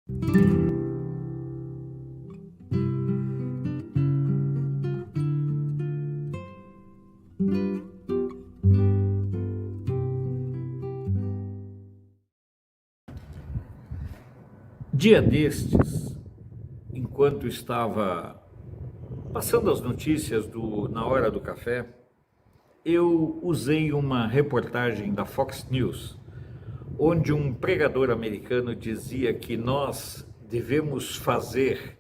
Dia destes, enquanto estava passando as notícias na hora do café, eu usei uma reportagem da Fox News, onde um pregador americano dizia que nós devemos fazer,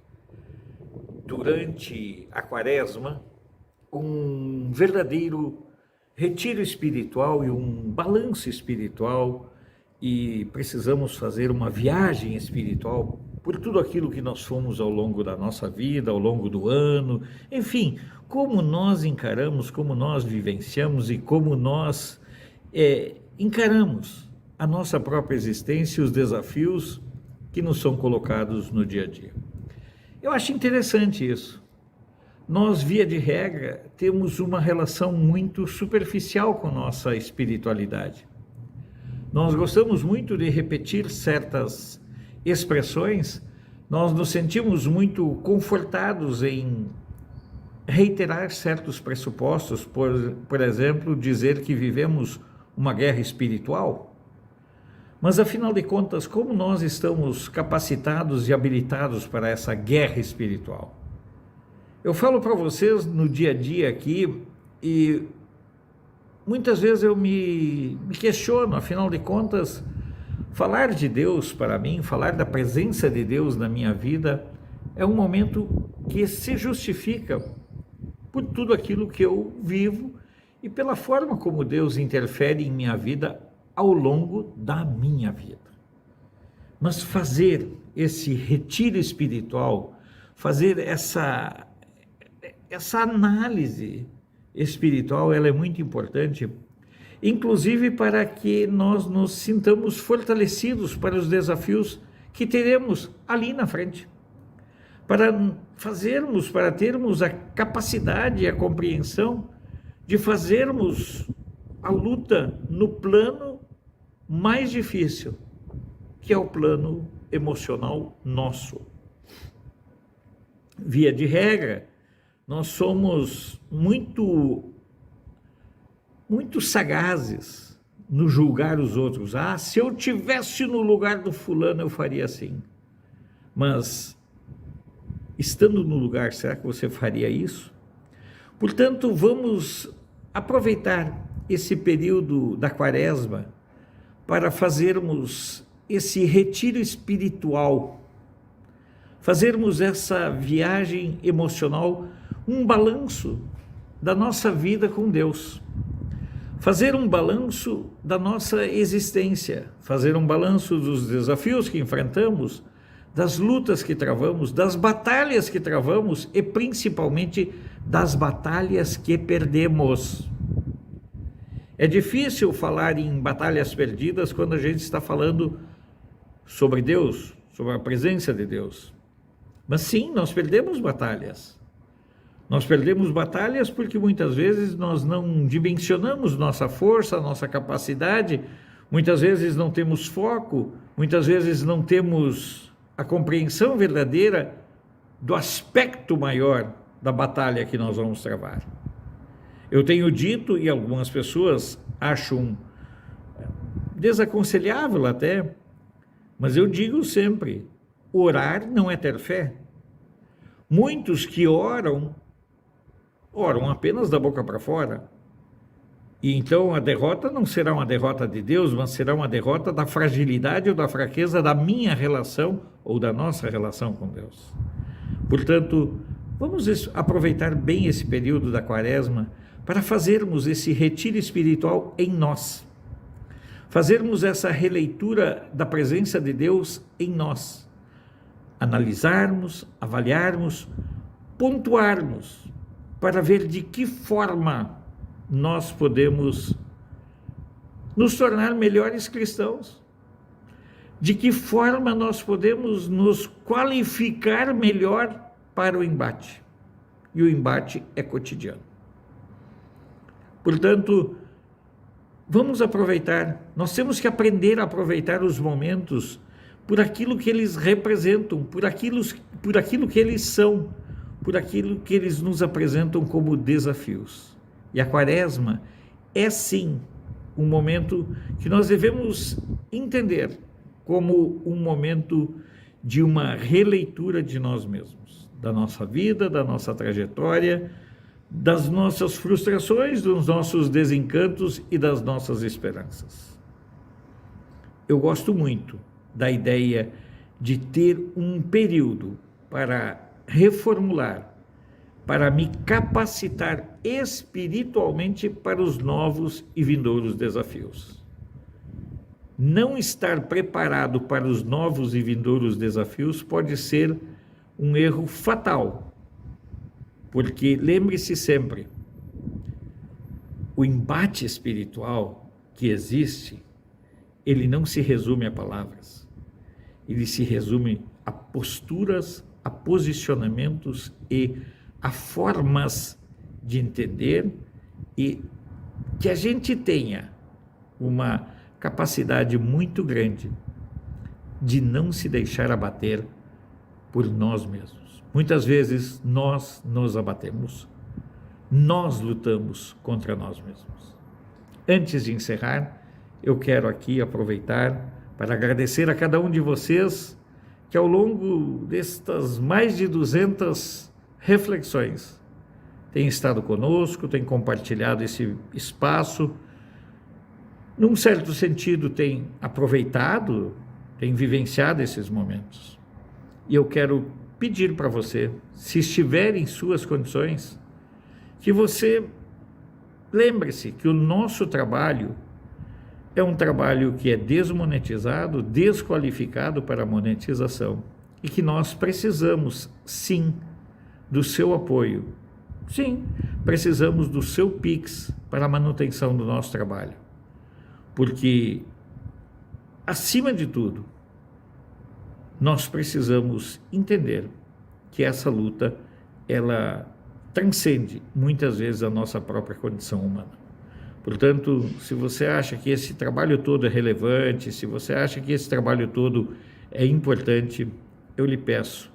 durante a quaresma, um verdadeiro retiro espiritual e um balanço espiritual, e precisamos fazer uma viagem espiritual por tudo aquilo que nós fomos ao longo da nossa vida, ao longo do ano, enfim, como nós encaramos, como nós vivenciamos e como nós encaramos a nossa própria existência e os desafios que nos são colocados no dia a dia. Eu acho interessante isso. Nós, via de regra, temos uma relação muito superficial com nossa espiritualidade. Nós gostamos muito de repetir certas expressões, nós nos sentimos muito confortados em reiterar certos pressupostos, por exemplo, dizer que vivemos uma guerra espiritual. Mas, afinal de contas, como nós estamos capacitados e habilitados para essa guerra espiritual? Eu falo para vocês no dia a dia aqui e muitas vezes eu me questiono, afinal de contas, falar de Deus para mim, falar da presença de Deus na minha vida, é um momento que se justifica por tudo aquilo que eu vivo e pela forma como Deus interfere em minha vida ao longo da minha vida. Mas fazer esse retiro espiritual, fazer essa análise espiritual, ela é muito importante, inclusive para que nós nos sintamos fortalecidos para os desafios que teremos ali na frente, para termos a capacidade e a compreensão de fazermos a luta no plano mais difícil, que é o plano emocional nosso. Via de regra, nós somos muito sagazes no julgar os outros. Se eu tivesse no lugar do fulano, eu faria assim. Mas, estando no lugar, será que você faria isso? Portanto, vamos aproveitar esse período da quaresma para fazermos esse retiro espiritual, fazermos essa viagem emocional, um balanço da nossa vida com Deus, fazer um balanço da nossa existência, fazer um balanço dos desafios que enfrentamos, das lutas que travamos, das batalhas que travamos e principalmente das batalhas que perdemos. É difícil falar em batalhas perdidas quando a gente está falando sobre Deus, sobre a presença de Deus. Mas sim, nós perdemos batalhas. Nós perdemos batalhas porque muitas vezes nós não dimensionamos nossa força, nossa capacidade, muitas vezes não temos foco, muitas vezes não temos a compreensão verdadeira do aspecto maior da batalha que nós vamos travar. Eu tenho dito, e algumas pessoas acham desaconselhável até, mas eu digo sempre, orar não é ter fé. Muitos que oram apenas da boca para fora. E então a derrota não será uma derrota de Deus, mas será uma derrota da fragilidade ou da fraqueza da minha relação ou da nossa relação com Deus. Portanto, vamos aproveitar bem esse período da quaresma para fazermos esse retiro espiritual em nós. Fazermos essa releitura da presença de Deus em nós. Analisarmos, avaliarmos, pontuarmos, para ver de que forma nós podemos nos tornar melhores cristãos, de que forma nós podemos nos qualificar melhor para o embate. E o embate é cotidiano. Portanto, vamos aproveitar, nós temos que aprender a aproveitar os momentos por aquilo que eles representam, por aquilo que eles são, por aquilo que eles nos apresentam como desafios. E a Quaresma é sim um momento que nós devemos entender como um momento de uma releitura de nós mesmos, da nossa vida, da nossa trajetória, das nossas frustrações, dos nossos desencantos e das nossas esperanças. Eu gosto muito da ideia de ter um período para reformular, para me capacitar espiritualmente para os novos e vindouros desafios. Não estar preparado para os novos e vindouros desafios pode ser um erro fatal, porque lembre-se sempre, o embate espiritual que existe, ele não se resume a palavras, ele se resume a posturas, a posicionamentos e a formas de entender, e que a gente tenha uma capacidade muito grande de não se deixar abater por nós mesmos. Muitas vezes nós nos abatemos, nós lutamos contra nós mesmos. Antes de encerrar, eu quero aqui aproveitar para agradecer a cada um de vocês que ao longo destas mais de 200 reflexões tem estado conosco, tem compartilhado esse espaço, num certo sentido tem aproveitado, tem vivenciado esses momentos. E eu quero pedir para você, se estiver em suas condições, que você lembre-se que o nosso trabalho é um trabalho que é desmonetizado, desqualificado para monetização, e que nós precisamos, sim, do seu apoio. Sim, precisamos do seu Pix para a manutenção do nosso trabalho. Porque, acima de tudo, nós precisamos entender que essa luta, ela transcende muitas vezes a nossa própria condição humana. Portanto, se você acha que esse trabalho todo é relevante, se você acha que esse trabalho todo é importante, eu lhe peço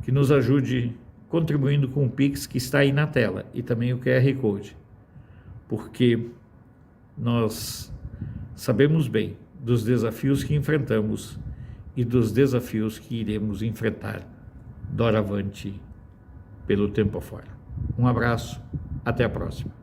que nos ajude contribuindo com o Pix que está aí na tela e também o QR Code, porque nós sabemos bem dos desafios que enfrentamos e dos desafios que iremos enfrentar doravante pelo tempo afora. Um abraço, até a próxima.